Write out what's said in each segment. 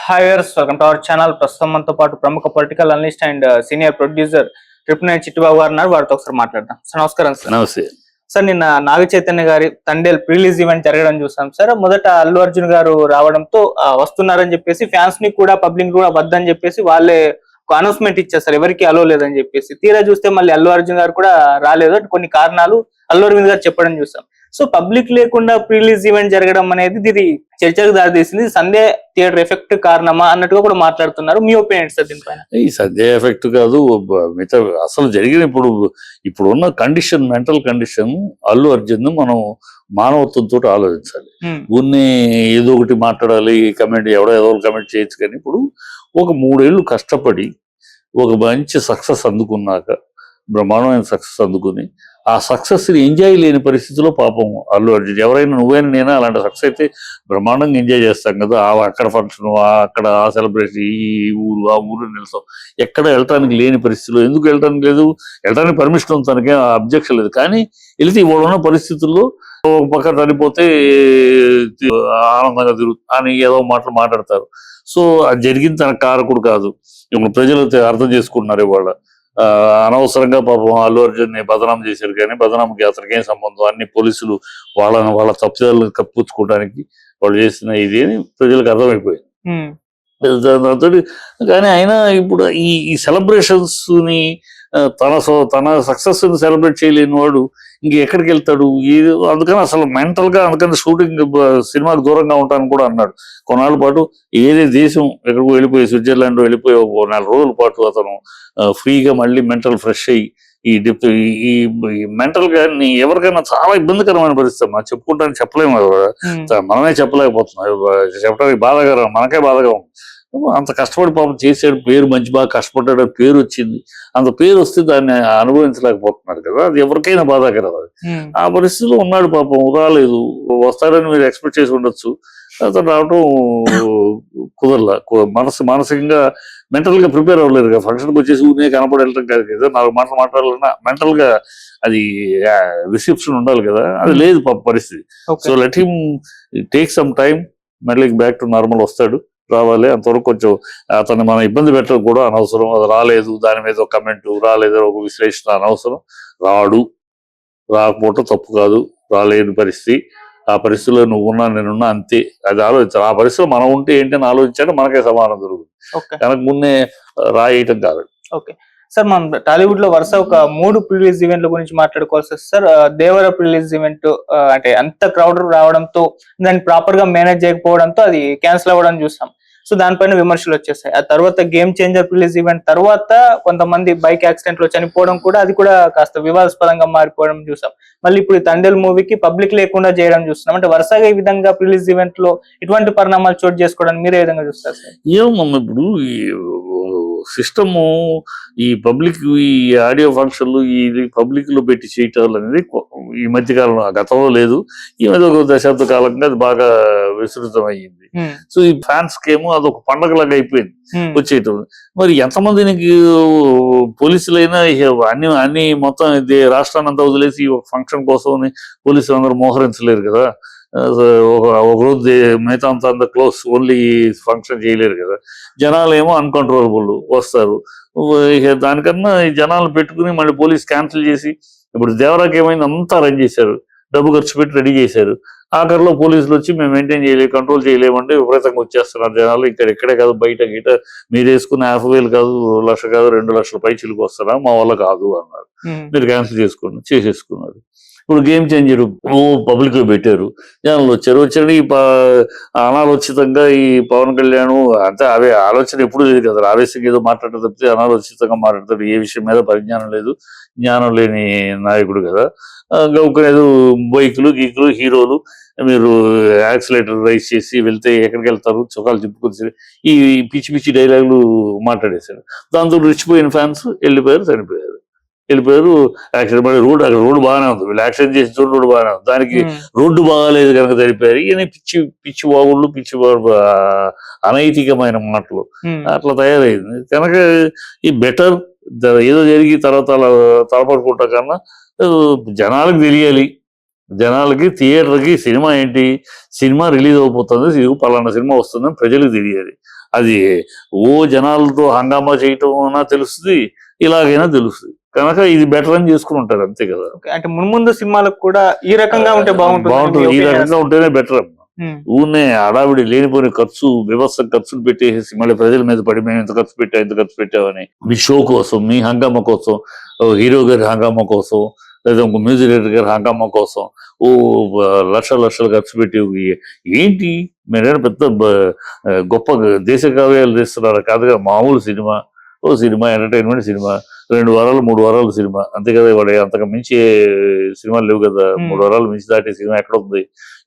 Hi viewers, welcome to our channel. ప్రస్తుతం మనతో పాటు ప్రముఖ political analyst and senior producer triple Chittibabu గారు ఉన్నారు. వారితో ఒకసారి మాట్లాడదాం. సార్ నమస్కారం. సార్ నమస్తే సార్, నిన్న నాగ చైతన్య గారి తండేల్ ప్రిలీజ్ ఈవెంట్ జరగడం చూసాం సార్. మొదట అల్లు అర్జున్ గారు రావడంతో వస్తున్నారని చెప్పేసి ఫ్యాన్స్ ని కూడా పబ్లిక్ కూడా వద్దని చెప్పేసి వాళ్ళే అనౌన్స్మెంట్ ఇచ్చేస్తారు, ఎవరికి అలో లేదని చెప్పేసి. తీరా చూస్తే మళ్ళీ అల్లు అర్జున్ గారు కూడా రాలేదు, కొన్ని కారణాలు అల్లు అరవింద్ గారు చెప్పడం చూసాం. సో పబ్లిక్ లేకుండా ప్రిలీజ్ ఈవెంట్ జరగడం అనేది ఇది చర్చకు దారితీసింది. సండే థియేటర్ ఎఫెక్ట్ కారణమా అన్నట్టుగా కూడా మాట్లాడుతున్నారు. మీ ఒపీనియన్ సార్ దీనిపైన? ఈ సండే ఎఫెక్ట్ కాదు, మిగతా అసలు జరిగిన ఇప్పుడు ఉన్న condition, mental condition Allu Arjun మనం మానవత్వంతో ఆలోచించాలి. ఊరిని ఏదో ఒకటి మాట్లాడాలి, కమెంట్ ఏదో కమెంట్ చేయొచ్చు. కానీ ఇప్పుడు ఒక 3 ఏళ్ళు కష్టపడి ఒక మంచి సక్సెస్ అందుకున్నాక, బ్రహ్మాండమైన సక్సెస్ అందుకుని ఆ సక్సెస్ ని ఎంజాయ్ లేని పరిస్థితిలో పాపం అల్లు అర్జున్, ఎవరైనా నువ్వైనా నేనా అలాంటి సక్సెస్ అయితే బ్రహ్మాండంగా ఎంజాయ్ చేస్తాం కదా. అక్కడ ఫంక్షన్, అక్కడ ఆ సెలబ్రేషన్, ఈ ఊరు ఆ ఊరు నిలుస్తాం. ఎక్కడ వెళ్ళటానికి లేని పరిస్థితిలో, ఎందుకు వెళ్ళటానికి లేదు, వెళ్ళడానికి పర్మిషన్ ఉంది, తనకే అబ్జెక్షన్ లేదు. కానీ వెళితే ఇవాళ పరిస్థితుల్లో ఒక పక్క చనిపోతే ఆనందంగా అని ఏదో మాట్లాడతారు. సో అది జరిగింది తన కారకుడు కాదు. ఇప్పుడు ప్రజలు అర్థం చేసుకుంటున్నారు. ఇవాళ అనవసరంగా పాపం అల్లు అర్జున్ ని బదనాం చేశారు. కానీ బదనాంకి అతనికి ఏం సంబంధం, అన్ని పోలీసులు వాళ్ళ తప్పిదాలను కప్పించుకోవడానికి వాళ్ళు చేసిన ఇది అని ప్రజలకు అర్థమైపోయింది. కానీ అయినా ఇప్పుడు ఈ సెలబ్రేషన్స్ ని తన సక్సెస్ ని సెలబ్రేట్ చేయలేని వాడు ఇంకెక్కడికి వెళ్తాడు? అందుకని అసలు మెంటల్ గా, అందుకని షూటింగ్ సినిమాకి దూరంగా ఉంటానని కూడా అన్నాడు. కొన్నాళ్ళ పాటు ఏదే దేశం ఎక్కడికో వెళ్ళిపోయి, స్విట్జర్లాండ్ వెళ్ళిపోయి 4 రోజుల పాటు అతను ఫ్రీగా మళ్ళీ మెంటల్ ఫ్రెష్ అయ్యి ఈ మెంటల్ గా ఎవరికైనా చాలా ఇబ్బందికరమైన పరిస్థితి. మనం చెప్పుకుంటానికి చెప్పలేము, మనమే చెప్పలేకపోతున్నాం. చెప్పడానికి బాధాకరం, మనకే బాధగా ఉంది. అంత కష్టపడి పాపం చేసాడు, పేరు మంచి బాగా కష్టపడ్డాడు, పేరు వచ్చింది. అంత పేరు వస్తే దాన్ని అనుభవించలేకపోతున్నాడు కదా, అది ఎవరికైనా బాధాకరం. అది ఆ పరిస్థితిలో ఉన్నాడు పాపం. రాలేదు, వస్తాడని మీరు ఎక్స్పెక్ట్ చేసి ఉండొచ్చు. అతను రావటం కుదరలా. మానసికంగా మెంటల్ గా ప్రిపేర్ అవ్వలేదు కదా. ఫంక్షన్కి వచ్చేసి ఊరినే కనపడి వెళ్ళటం కాదు కదా, 4 మాటలు మాట్లాడాలన్నా మెంటల్ గా అది రిసెప్షన్ ఉండాలి కదా, అది లేదు పాప పరిస్థితి. So let him take some time, మళ్ళీ బ్యాక్ టు నార్మల్ వస్తాడు, రావాలి. అంతవరకు కొంచెం అతన్ని మనం ఇబ్బంది పెట్టడం కూడా అనవసరం. అది రాలేదు, దాని మీద ఒక కమెంట్, రాలేదు ఒక విశ్లేషణ అనవసరం. రాకపోవటం తప్పు కాదు, రాలేని పరిస్థితి. ఆ పరిస్థితిలో నువ్వున్నా నేనున్నా అంతే, అది ఆలోచించాలి. ఆ పరిస్థితిలో మనం ఉంటే ఏంటని ఆలోచించాడు, మనకే సమానం దొరుకుతుంది. కనుక ముందే రాయటం కాదు. ఓకే సార్, మనం టాలీవుడ్ లో వరుస ఒక 3 ప్రిలీజ్ ఈవెంట్ల గురించి మాట్లాడుకోవాల్సి వస్తుంది సార్. దేవర ప్రిలీజ్ ఈవెంట్ అంటే అంత క్రౌడ్ రావడంతో, దాన్ని ప్రాపర్ గా మేనేజ్ చేయకపోవడంతో అది క్యాన్సిల్ అవ్వడం చూసాం. సో దానిపైన విమర్శలు వచ్చేసాయి. ఆ తర్వాత గేమ్ చేంజర్ ప్రిలీజ్ ఈవెంట్ తర్వాత కొంతమంది బైక్ యాక్సిడెంట్ లో చనిపోవడం కూడా, అది కూడా కాస్త వివాదాస్పదంగా మారిపోవడం చూసాం. మళ్ళీ ఇప్పుడు తండేల్ మూవీకి పబ్లిక్ లేకుండా చేయడం చూస్తున్నాం. అంటే వరుసగా ఈ విధంగా ప్రిలీజ్ ఈవెంట్ లో ఇటువంటి పరిణామాలు చోటు చేసుకోవడానికి మీరు ఏ విధంగా చూస్తారు సార్? ఏమమ్మా ఇప్పుడు సిస్టము, ఈ పబ్లిక్, ఈ ఆడియో ఫంక్షన్లు ఇది పబ్లిక్ లో పెట్టి చేయటం అనేది ఈ మధ్య కాలంలో, గతంలో లేదు, ఈ మధ్య ఒక దశాబ్ద కాలంగా అది బాగా విస్తృతం అయ్యింది. సో ఈ ఫ్యాన్స్ కేమో అదొక పండగలాగా అయిపోయింది వచ్చేయటం. మరి ఎంతమందికి పోలీసులైనా అన్ని మొత్తం రాష్ట్రాన్ని అంతా వదిలేసి ఒక ఫంక్షన్ కోసం పోలీసులు అందరూ మోహరించలేరు కదా. ఒక రోజు మిగతా అంతా క్లోజ్, ఓన్లీ ఫంక్షన్ చేయలేరు కదా. జనాలు ఏమో అన్కంట్రోలబుల్ వస్తారు. దానికన్నా ఈ జనాలు పెట్టుకుని మళ్ళీ పోలీస్ క్యాన్సిల్ చేసి, ఇప్పుడు దేవరాకి ఏమైంది, అంతా అరేంజ్ చేశారు, డబ్బు ఖర్చు పెట్టి రెడీ చేశారు. ఆఖరిలో పోలీసులు వచ్చి మేము మెయింటైన్ చేయలేము, కంట్రోల్ చేయలేమంటే విపరీతంగా వచ్చేస్తున్నారు జనాలు. ఇక్కడే కాదు, బయట గిట మీరు వేసుకున్న 50,000 కాదు, 1,00,000 కాదు, 2 లక్షల పై చిలుకు వస్తారా, మా వల్ల కాదు అన్నారు. మీరు క్యాన్సిల్ చేసేసుకున్నారు. ఇప్పుడు గేమ్ చేంజర్ పబ్లిక్ లో పెట్టారు, జనాలు వచ్చారు. ఈ అనాలోచితంగా ఈ పవన్ కళ్యాణ్ అంతే, అవే ఆలోచన ఎప్పుడు లేదు కదా, ఆవేశంగా ఏదో మాట్లాడటం తప్పితే అనాలోచితంగా మాట్లాడతాడు. ఏ విషయం మీద పరిజ్ఞానం లేదు, జ్ఞానం లేని నాయకుడు కదా. గౌకనేదో బైకులు గీకులు హీరోలు, మీరు యాక్సిలేటర్ రైస్ చేసి వెళ్తే ఎక్కడికి వెళ్తారు, చొక్కాలు తిప్పుకొచ్చి ఈ పిచ్చి పిచ్చి డైలాగులు మాట్లాడేశారు. దాంతో రెచ్చిపోయిన ఫ్యాన్స్ చనిపోయారు. యాక్సిడెంట్ పడి అక్కడ రోడ్డు బాగానే ఉంది, వీళ్ళు యాక్సిడెంట్ చేసి రోడ్డు బాగానే ఉంది, దానికి రోడ్డు బాగాలేదు కనుక చనిపోయారు. ఈయన పిచ్చి వాగుళ్ళు, అనైతికమైన మాటలు అట్లా తయారైంది. కనుక ఈ బెటర్ ఏదో జరిగి తర్వాత తలపడుకుంటా కన్నా జనాలకు తెలియాలి, జనాలకి థియేటర్కి సినిమా ఏంటి, సినిమా రిలీజ్ అయిపోతుంది, ఇది పలానా సినిమా వస్తుందని ప్రజలకు తెలియాలి. అది ఓ జనాలతో హంగామా చేయటం అన్నా తెలుస్తుంది, ఇలాగైనా తెలుస్తుంది. కనుక ఇది బెటర్ అని చేసుకుని ఉంటారు, అంతే కదా. అంటే మున్ముందు సినిమాలకు కూడా ఈ రకంగా ఉంటే బాగుంటుంది, ఈ రకంగా ఉంటేనే బెటర్ అమ్మా. ఊనే హడావిడి లేనిపోయిన ఖర్చు, వ్యవస్థ ఖర్చులు పెట్టేసి మళ్ళీ ప్రజల మీద పడి మేము ఎంత ఖర్చు పెట్టామని మీ షో కోసం, మీ హంగామా కోసం, హీరో గారి హంగామా కోసం, లేదా ఇంకో మ్యూజిక్ డైరెక్టర్ గారి హంగామా కోసం లక్షలు ఖర్చు పెట్టి ఏంటి మీరేనా పెద్ద గొప్ప దేశ కావ్యాలు తీస్తున్నారు కాదుగా. మామూలు సినిమా, ఓ సినిమా ఎంటర్టైన్మెంట్ సినిమా, 2 వారాలు 3 వారాలు సినిమా, అంతే కదా. వాడు అంతకు మించి సినిమాలు లేవు కదా. 3 వారాలు మించి దాటే సినిమా ఎక్కడ ఉంది,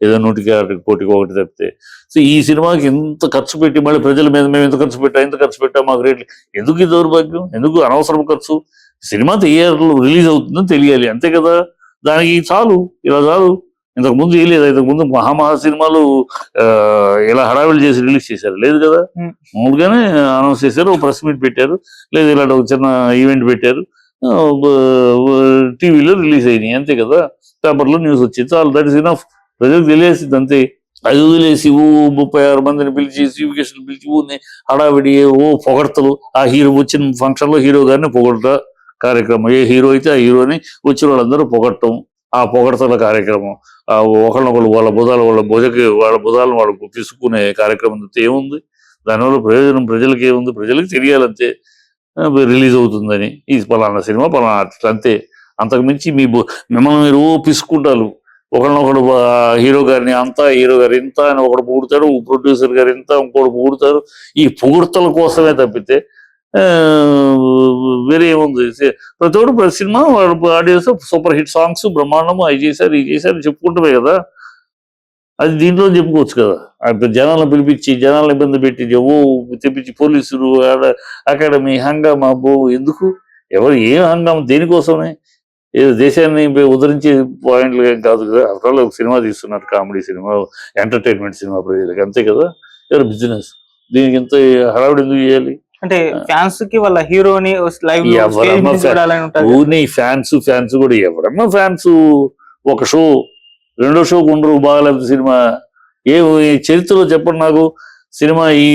ఏదో 100కి పోటీకి ఒకటి తప్పితే. సో ఈ సినిమాకి ఇంత ఖర్చు పెట్టి మళ్ళీ ప్రజల మీద మేము ఎంత ఖర్చు పెట్టా మాకు రేట్లు ఎందుకు, ఈ దౌర్భాగ్యం ఎందుకు, అనవసరం ఖర్చు. సినిమా థియేటర్లో రిలీజ్ అవుతుందని తెలియాలి, అంతే కదా. దానికి చాలు, ఇలా చాలు. ఇంతకు ముందు ఏం లేదు, ఇంతకు ముందు మహా సినిమాలు ఇలా హడావిడి చేసి రిలీజ్ చేశారు, లేదు కదా. మామూలుగానే అనౌన్స్ చేశారు, ప్రెస్ మీట్ పెట్టారు, లేదు ఇలాంటి ఒక చిన్న ఈవెంట్ పెట్టారు, టీవీలో రిలీజ్ అయినాయి, అంతే కదా. పేపర్లో న్యూస్ వచ్చింది, చాలు. That is enough. ప్రజలకు తెలియసింది అంతే. అది వదిలేసి 36 మందిని పిలిచి, సీవికేషన్ పిలిచి హడావిడి, పొగడతలు. ఆ హీరో వచ్చిన ఫంక్షన్ లో హీరో గారిని పొగడట కార్యక్రమం, ఏ హీరో అయితే ఆ హీరోని వచ్చిన వాళ్ళందరూ పొగడటం, ఆ పొగడతల కార్యక్రమం. ఒకళ్ళనొకళ్ళు వాళ్ళ బుధాలను వాళ్ళు తీసుకునే కార్యక్రమం ఏముంది దానివల్ల ప్రయోజనం? ప్రజలకి ఏముంది? ప్రజలకి తెలియాలంతే రిలీజ్ అవుతుందని, ఇది పలానా సినిమా పలానా ఆర్టిస్ట్, అంతే. అంతకు మించి మిమ్మల్ని మీరు పిసుకుంటారు. ఒకళ్ళనొకడు హీరో గారిని అంత, హీరో గారు ఇంత అని ఒకడు పొగుడుతాడు, ప్రొడ్యూసర్ గారు ఇంత, ఇంకోటి పొగుడుతారు. ఈ పొగుడుతల కోసమే తప్పితే వేరే ఏముంది? ప్రతి ఒక్కడు cinema audios super hit songs బ్రహ్మాండము, అవి చేశారు ఇది చేశారు చెప్పుకుంటమే కదా. అది దీంట్లో చెప్పుకోవచ్చు కదా. జనాలను పిలిపించి జనాలను ఇబ్బంది పెట్టి తెప్పించి పోలీసులు అకాడమీ హంగామా ఎందుకు? ఎవరు ఏం హంగామా దేనికోసమే? ఏదో దేశాన్ని ఉద్ధరించే పాయింట్లు ఏం కాదు కదా. అసలు ఒక సినిమా తీస్తున్నారు, కామెడీ సినిమా, ఎంటర్టైన్మెంట్ సినిమా ప్రజలకి, అంతే కదా. ఎవరు బిజినెస్, దీనికి ఎంత హడావిడి ఎందుకు చేయాలి? అంటే ఫ్యాన్స్ కి వాళ్ళ హీరోని లైవ్ ఫ్యాన్స్ కూడా ఎవరమ్మా ఫ్యాన్స్ ఒక షో రెండో షోకు ఉండరు. బాగాలేదు సినిమా ఏ చరిత్రలో చెప్పండి నాకు. సినిమా ఈ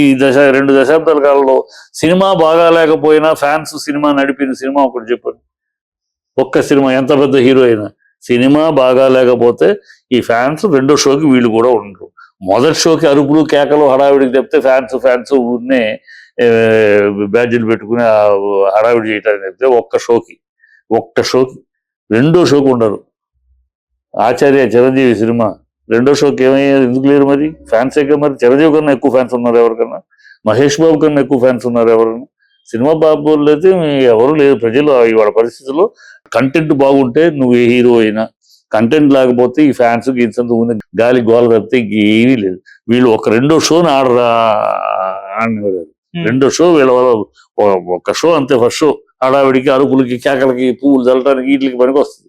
2 దశాబ్దాల కాలంలో సినిమా బాగా లేకపోయినా ఫ్యాన్స్ సినిమా నడిపిన సినిమా ఒకటి చెప్పండి. ఒక్క సినిమా, ఎంత పెద్ద హీరో అయినా, సినిమా బాగా లేకపోతే ఈ ఫ్యాన్స్ రెండో షోకి వీళ్ళు కూడా ఉండరు. మొదటి షోకి అరుపులు కేకలు హడావిడికి చెప్తే ఫ్యాన్స్ ఊరినే బ్యాడ్జీలు పెట్టుకుని హడావిడి చేయటానికి చెప్తే ఒక్క షోకి రెండో షోకి ఉండరు. ఆచార్య చిరంజీవి సినిమా రెండో షోకి ఏమయ్యారు? ఎందుకు లేరు మరి? ఫ్యాన్స్ ఎక్క మరి. చిరంజీవి కన్నా ఎక్కువ ఫ్యాన్స్ ఉన్నారు ఎవరికన్నా? మహేష్ బాబు కన్నా ఎక్కువ ఫ్యాన్స్ ఉన్నారు ఎవరన్నా? సినిమా బాబు అయితే ఎవరు లేదు. ప్రజలు ఇవాళ పరిస్థితుల్లో కంటెంట్ బాగుంటే నువ్వు ఏ హీరో అయినా, కంటెంట్ లేకపోతే ఈ ఫ్యాన్స్ గీన్సంత గాలి గోల తప్పితే ఏమీ లేదు. వీళ్ళు ఒక రెండో షోని ఆడనివ్వలేదు. రెండో షో వీళ్ళ ఒక షో అంతే. ఫస్ట్ షో హడావిడికి అరుపులకి కేకలకి పువ్వులు చల్లటానికి వీటికి పనికి వస్తుంది.